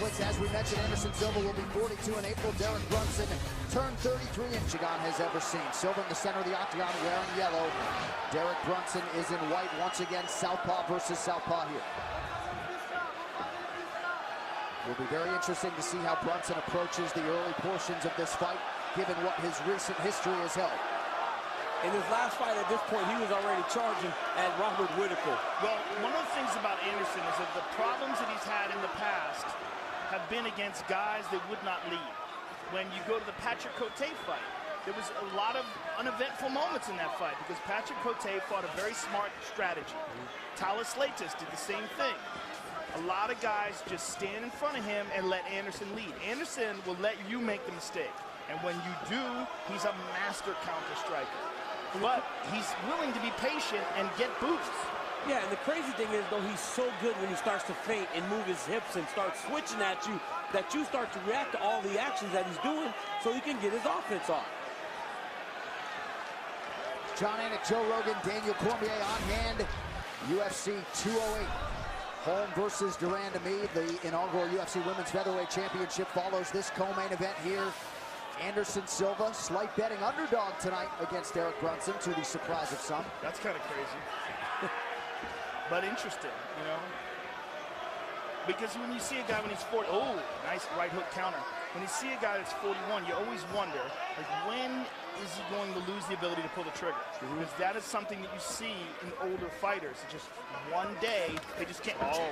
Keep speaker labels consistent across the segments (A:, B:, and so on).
A: athletes. As we mentioned, Anderson Silva will be 42 in April. Derek Brunson turned 33 in Octagon has ever seen. Silva in the center of the octagon wearing yellow. Derek Brunson is in white once again. Southpaw versus southpaw here. Will be very interesting to see how Brunson approaches the early portions of this fight, given what his recent history has held.
B: In his last fight, at this point, he was already charging at Robert Whitaker.
C: Well, one of the things about Anderson is that the problems that he's had in the past have been against guys that would not lead. When you go to the Patrick Cote fight, there was a lot of uneventful moments in that fight because Patrick Cote fought a very smart strategy. Talis Leitis did the same thing. A lot of guys just stand in front of him and let Anderson lead. Anderson will let you make the mistake. And when you do, he's a master counter striker. But he's willing to be patient and get boosts.
B: Yeah, and the crazy thing is, though, he's so good when he starts to feint and move his hips and start switching at you, that you start to react to all the actions that he's doing so he can get his offense off.
A: John Anik, Joe Rogan, Daniel Cormier on hand. UFC 208. Holm versus Durand Amid. The inaugural UFC Women's Featherweight Championship follows this co-main event here. Anderson Silva, slight betting underdog tonight against Derek Brunson, to the surprise of some.
C: That's kind of crazy. But interesting, you know? Because when you see a guy when he's 40, oh, nice right hook counter. When you see a guy that's 41, you always wonder, like, when is he going to lose the ability to pull the trigger? Because that is something that you see in older fighters. It's just one day, they just can't. Oh,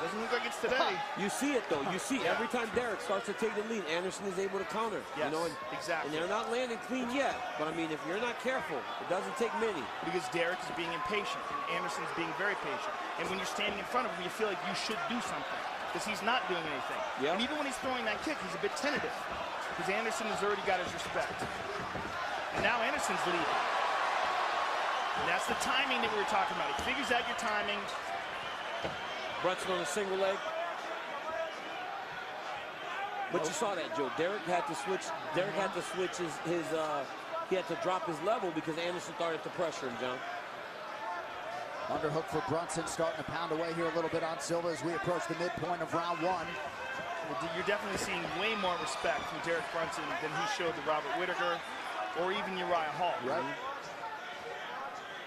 C: doesn't look like it's today.
B: You see it, though. You see every time Derek starts to take the lead, Anderson is able to counter.
C: Yes,
B: you know,
C: exactly.
B: And they're not landing clean yet. But, I mean, if you're not careful, it doesn't take many.
C: Because Derek is being impatient, and Anderson's being very patient. And when you're standing in front of him, you feel like you should do something. Because he's not doing anything.
B: Yep.
C: And even when he's throwing that kick, he's a bit tentative. Because Anderson has already got his respect. And now Anderson's leading. And that's the timing that we were talking about. He figures out your timing.
B: Brunson on a single leg. But you saw that, Joe. Derek had to switch. Derek had to switch he had to drop his level because Anderson started to pressure him, John.
A: Underhook for Brunson, starting to pound away here a little bit on Silva as we approach the midpoint of round one.
C: You're definitely seeing way more respect from Derek Brunson than he showed to Robert Whitaker or even Uriah Hall.
A: Right.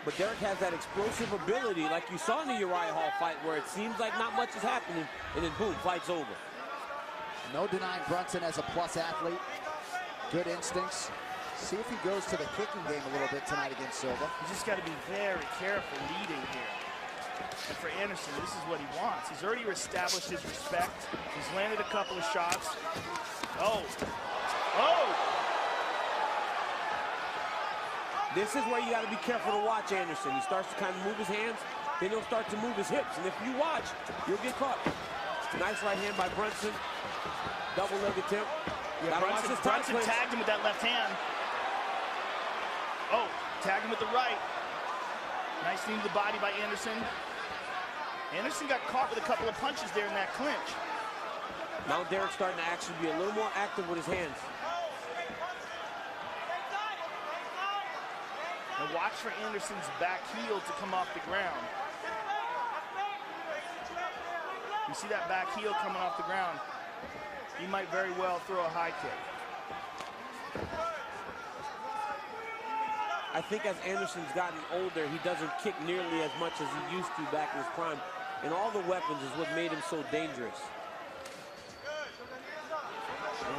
B: But Derek has that explosive ability, like you saw in the Uriah Hall fight, where it seems like not much is happening, and then boom, fight's over.
A: No denying Brunson as a plus athlete. Good instincts. See if he goes to the kicking game a little bit tonight against Silva.
C: You just got to be very careful leading here. And for Anderson, this is what he wants. He's already established his respect. He's landed a couple of shots. Oh. Oh!
B: This is where you got to be careful to watch Anderson. He starts to kind of move his hands, then he'll start to move his hips. And if you watch, you'll get caught. Nice right hand by Brunson. Double leg attempt.
C: Yeah, Brunson tagged him with that left hand. Oh, tagged him with the right. Nice knee to the body by Anderson. Anderson got caught with a couple of punches there in that clinch.
B: Now Derek's starting to actually be a little more active with his hands.
C: Now watch for Anderson's back heel to come off the ground. You see that back heel coming off the ground, he might very well throw a high kick.
B: I think as Anderson's gotten older, he doesn't kick nearly as much as he used to back in his prime. And all the weapons is what made him so dangerous.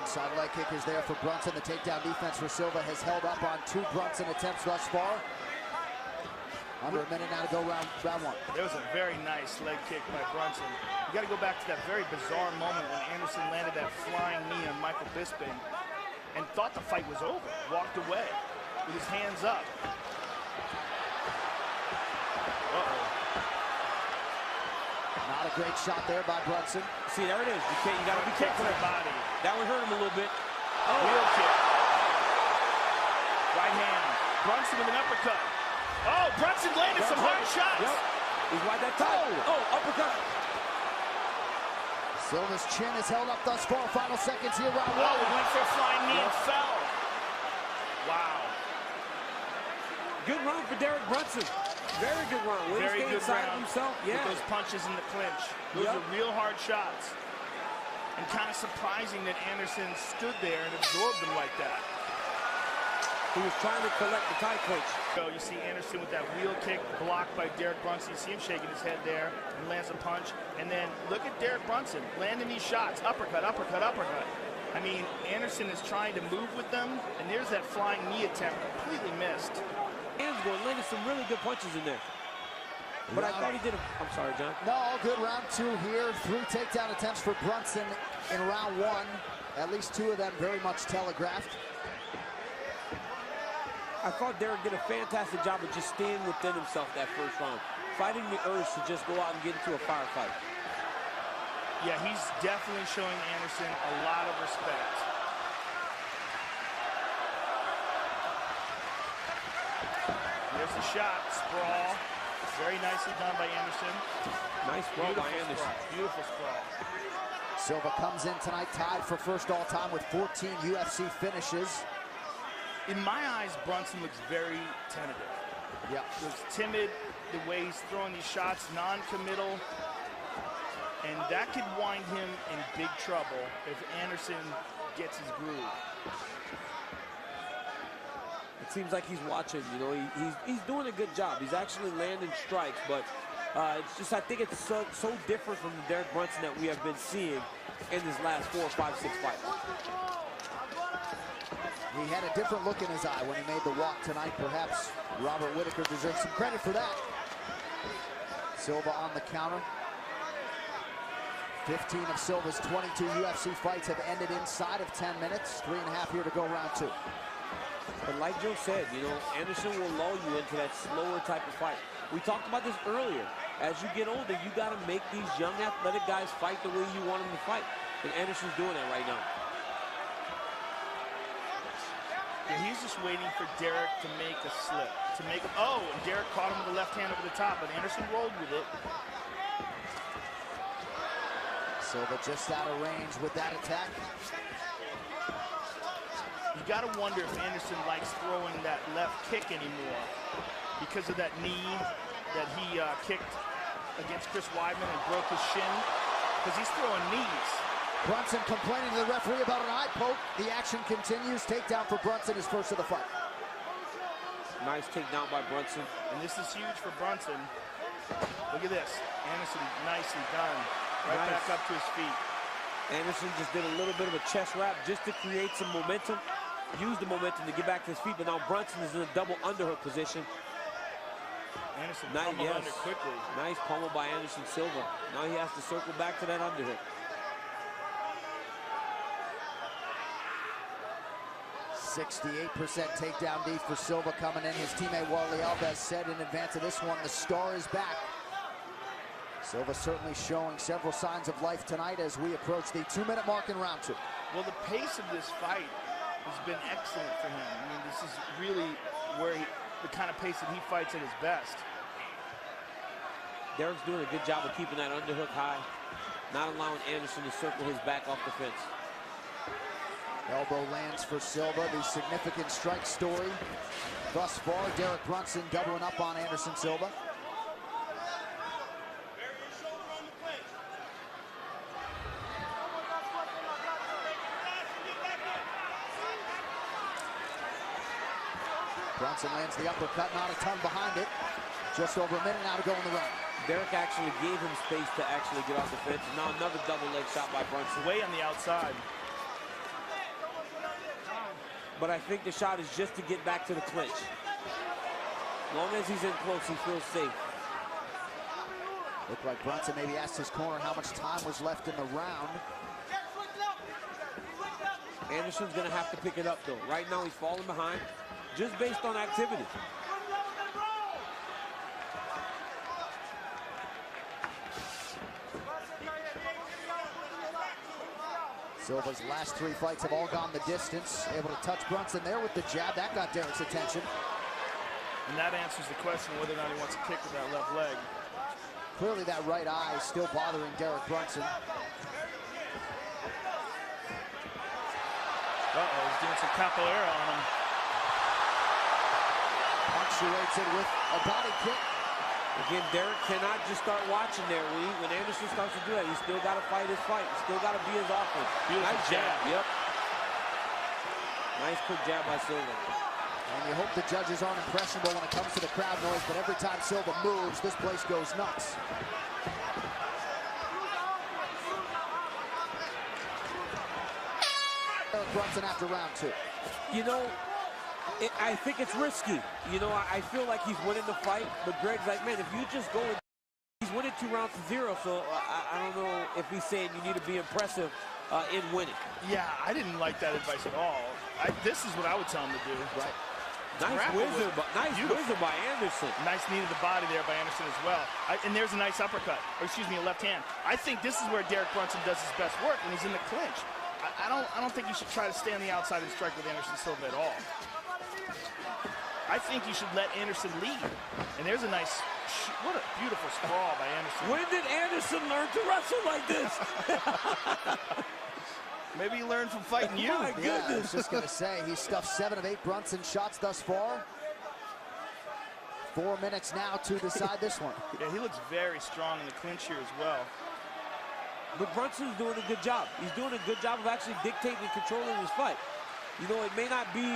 A: Inside leg kick is there for Brunson. The takedown defense for Silva has held up on 2 Brunson attempts thus far. Under a minute now to go round one.
C: There was a very nice leg kick by Brunson. You got to go back to that very bizarre moment when Anderson landed that flying knee on Michael Bisping and thought the fight was over, walked away with his hands up. Uh-oh.
A: Not a great shot there by Brunson.
B: See, there it is. You got to be careful
C: with body.
B: That one hurt him a little bit.
C: Oh. Wheel kick. Right hand. Brunson with an uppercut. Oh, Brunson landed some hard shots.
B: Yep. He's wide that time. Oh, uppercut.
A: Silva's chin is held up thus far. Final seconds here, round one.
C: Oh, he went for a flying knee and fell. Wow.
B: Good run for Derek Brunson. Very good run. Way
C: Very
B: to stay
C: good
B: inside
C: round
B: of himself. Yeah.
C: With those punches in the clinch. Those are real hard shots. And kind of surprising that Anderson stood there and absorbed him like that.
B: He was trying to collect the tie clinch.
C: So you see Anderson with that wheel kick blocked by Derek Brunson. You see him shaking his head there and lands a punch. And then look at Derek Brunson landing these shots. Uppercut, uppercut, uppercut. I mean, Anderson is trying to move with them, and there's that flying knee attempt, completely missed.
B: Anderson landed some really good punches in there. But I thought he did I'm sorry, John.
A: No, all good. Round 2 here. 3 takedown attempts for Brunson in round 1. At least 2 of them very much telegraphed.
B: I thought Derek did a fantastic job of just staying within himself that first round, fighting the urge to just go out and get into a firefight.
C: Yeah, he's definitely showing Anderson a lot of respect. There's the shot, sprawl. Very nicely done by Anderson.
B: Nice sprawl by Anderson.
C: Beautiful sprawl.
A: Silva comes in tonight tied for first all-time with 14 UFC finishes.
C: In my eyes, Brunson looks very tentative.
A: Yeah.
C: Looks timid, the way he's throwing these shots, non-committal. And that could wind him in big trouble if Anderson gets his groove.
B: It seems like he's watching, you know, he's doing a good job. He's actually landing strikes, but it's just, I think it's so different from the Derek Brunson that we have been seeing in his last 4, 5, 6 fights.
A: He had a different look in his eye when he made the walk tonight. Perhaps Robert Whitaker deserves some credit for that. Silva on the counter. 15 of Silva's 22 UFC fights have ended inside of 10 minutes. 3.5 here to go, round 2.
B: But like Joe said, you know, Anderson will lull you into that slower type of fight. We talked about this earlier. As you get older, you got to make these young athletic guys fight the way you want them to fight. And Anderson's doing that right now.
C: Yeah, he's just waiting for Derek to make a slip. Oh, and Derek caught him with the left hand over the top, but Anderson rolled with it.
A: Silva just out of range with that attack.
C: You got to wonder if Anderson likes throwing that left kick anymore because of that knee that he kicked against Chris Weidman and broke his shin, because he's throwing knees.
A: Brunson complaining to the referee about an eye poke. The action continues. Takedown for Brunson, his first of the fight.
B: Nice takedown by Brunson.
C: And this is huge for Brunson. Look at this. Anderson nicely done. Right back up to his feet.
B: Anderson just did a little bit of a chest wrap just to create some momentum. Use the momentum to get back to his feet, but now Brunson is in a double underhook position.
C: Anderson pummeled under quickly.
B: Nice pummel by Anderson Silva. Now he has to circle back to that underhook.
A: 68% takedown D for Silva coming in. His teammate Warley Alves said in advance of this one, the star is back. Silva certainly showing several signs of life tonight as we approach the 2-minute mark in round 2.
C: Well, the pace of this fight has been excellent for him. I mean, this is really where the kind of pace that he fights at his best.
B: Derek's doing a good job of keeping that underhook high, not allowing Anderson to circle his back off the fence.
A: Elbow lands for Silva, the significant strike story thus far. Derek Brunson doubling up on Anderson Silva. Brunson lands the uppercut, not a ton behind it. Just over a minute now to go in the round.
B: Derek actually gave him space to actually get off the fence. Now another double leg shot by Brunson.
C: Way on the outside.
B: But I think the shot is just to get back to the clinch. As long as he's in close, he feels safe.
A: Looked like Brunson maybe asked his corner how much time was left in the round.
B: Anderson's gonna have to pick it up though. Right now he's falling behind, just based on activity.
A: Silva's last 3 fights have all gone the distance. Able to touch Brunson there with the jab. That got Derek's attention.
C: And that answers the question whether or not he wants to kick with that left leg.
A: Clearly that right eye is still bothering Derek Brunson.
C: Uh-oh, he's doing some capoeira on him.
A: Punctuates it with a body kick.
B: Again, Derek cannot just start watching there. When Anderson starts to do that, he's still got to fight his fight. He's still got to be his offense. Nice jab. Yep. Nice quick jab by Silva.
A: And you hope the judges aren't impressionable when it comes to the crowd noise, but every time Silva moves, this place goes nuts. Brunson after round 2.
B: You know, I think it's risky. You know, I feel like he's winning the fight, but Greg's like, man, if you just go, he's winning 2 rounds to 0, so I don't know if he's saying you need to be impressive in winning.
C: Yeah, I didn't like that advice at all. This is what I would tell him to do.
B: Right. Nice whizzer by Anderson. Nice
C: knee to the body there by Anderson as well. And there's a nice uppercut, or excuse me, a left hand. I think this is where Derek Brunson does his best work, when he's in the clinch. I don't think you should try to stay on the outside and strike with Anderson Silva at all. I think you should let Anderson lead. And there's a nice, what a beautiful sprawl by Anderson.
B: When did Anderson learn to wrestle like this?
C: Maybe he learned from fighting you.
B: My goodness.
A: Yeah, I was just going to say, he stuffed 7 of 8 Brunson shots thus far. 4 minutes now to decide this one.
C: Yeah, he looks very strong in the clinch here as well.
B: But Brunson's doing a good job. He's doing a good job of actually dictating and controlling his fight. You know, it may not be,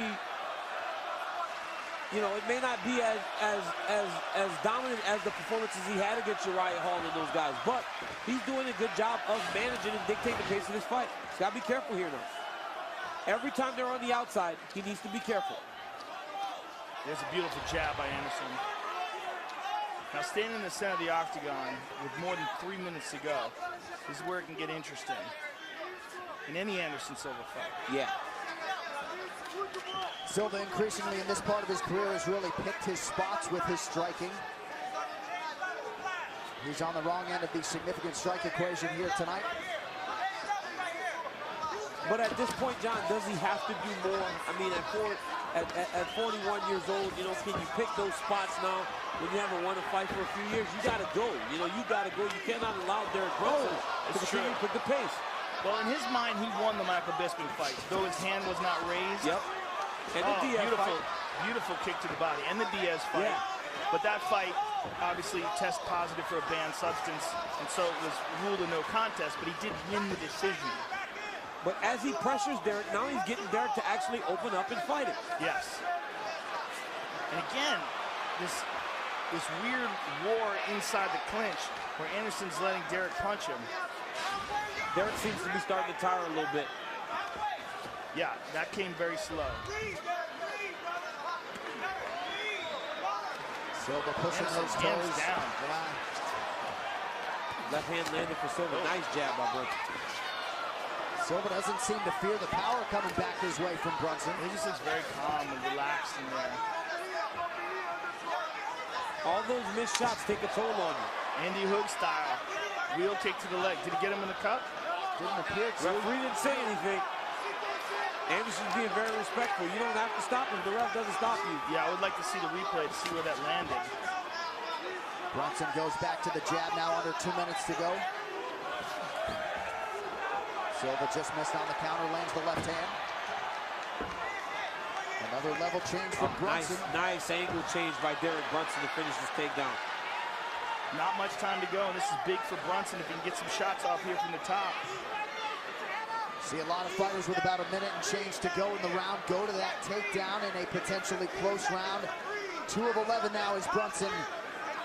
B: as dominant as the performances he had against Uriah Hall and those guys, but he's doing a good job of managing and dictating the pace of this fight. He's got to be careful here now. Every time they're on the outside, he needs to be careful.
C: There's a beautiful jab by Anderson. Now, standing in the center of the octagon with more than 3 minutes to go, this is where it can get interesting in any Anderson Silva fight.
B: Yeah.
A: Silva increasingly in this part of his career has really picked his spots with his striking. He's on the wrong end of the significant strike equation here tonight.
B: But at this point, John, does he have to do more? I mean, at 41 years old, you know, can you pick those spots now when you haven't won a fight for a few years? You got to go. You know, you got to go. You cannot allow Derek Brunson to continue to put the pace.
C: Well, in his mind, he won the Michael Bisping fight, though his hand was not raised.
B: Yep. And the Diaz
C: beautiful,
B: fight.
C: Beautiful kick to the body. And the Diaz fight.
B: Yeah.
C: But that fight obviously test positive for a banned substance, and so it was ruled a no contest, but he did win the decision.
B: But as he pressures Derek, now he's getting Derek to actually open up and fight it.
C: Yes. And again, this weird war inside the clinch where Anderson's letting Derek punch him.
B: Derek seems to be starting to tire a little bit.
C: Yeah, that came very slow.
A: Silva pushing those toes
C: down.
B: Left hand landed for Silva. Nice jab by Brunson.
A: Silva doesn't seem to fear the power coming back his way from Brunson.
C: He just looks very calm and relaxed in there.
B: All those missed shots take a toll on you.
C: Andy Hook style. Wheel kick to the leg. Did he get him in the cup?
A: Didn't appear to.
B: Referee didn't say anything. Anderson's being very respectful. You don't have to stop him. The ref doesn't stop you.
C: Yeah, I would like to see the replay to see where that landed.
A: Brunson goes back to the jab now, under 2 minutes to go. Silva just missed on the counter, lands the left hand. Another level change from Brunson.
B: Nice angle change by Derek Brunson to finish this takedown.
C: Not much time to go, and this is big for Brunson if he can get some shots off here from the top.
A: See a lot of fighters with about a minute and change to go in the round go to that takedown in a potentially close round. 2 of 11 now is Brunson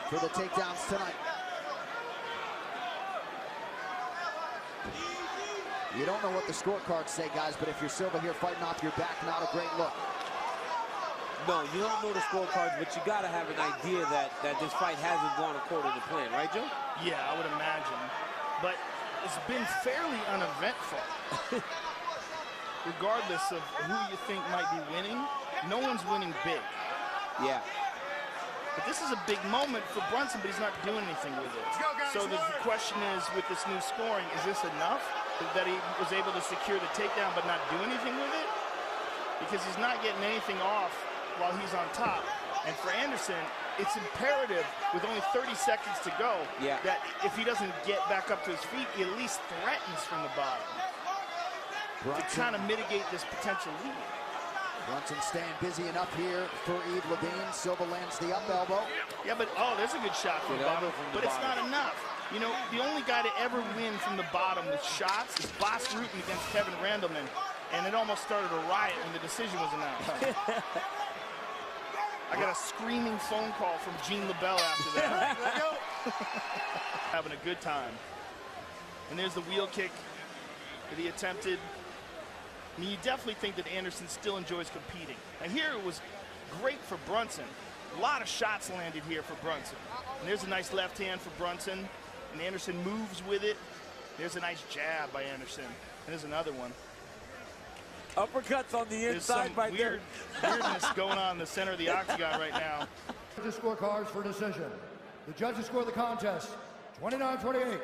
A: for the takedowns tonight. You don't know what the scorecards say, guys, but if you're Silva here fighting off your back, not a great look.
B: No, you don't know the scorecards, but you got to have an idea that this fight hasn't gone according to plan, right, Joe?
C: Yeah, I would imagine. But it's been fairly uneventful. Regardless of who you think might be winning, no one's winning big.
B: Yeah.
C: But this is a big moment for Brunson, but he's not doing anything with it. So the question is, with this new scoring, is this enough that he was able to secure the takedown but not do anything with it? Because he's not getting anything off while he's on top. And for Anderson, it's imperative, with only 30 seconds to go, that if he doesn't get back up to his feet, he at least threatens from the bottom to kind of mitigate this potential lead.
A: Brunson staying busy enough here for Yves Levine. Silva lands the up elbow.
C: Yeah, but, oh, there's a good shot from the bottom. But it's not enough. You know, the only guy to ever win from the bottom with shots is Bas Rutten against Kevin Randleman. And it almost started a riot when the decision was announced. I got a screaming phone call from Jean LaBelle after that. Having a good time. And there's the wheel kick that he attempted. I mean, you definitely think that Anderson still enjoys competing. Now here it was great for Brunson. A lot of shots landed here for Brunson. And there's a nice left hand for Brunson. And Anderson moves with it. There's a nice jab by Anderson. And there's another one.
B: Uppercuts on the inside by
C: weirdness going on in the center of the octagon right now.
D: The scorecards for decision. The judges score the contest 29-28,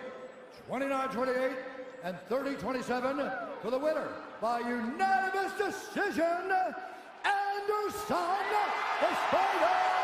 D: 29-28, and 30-27 for the winner by unanimous decision, Anderson, the Spider!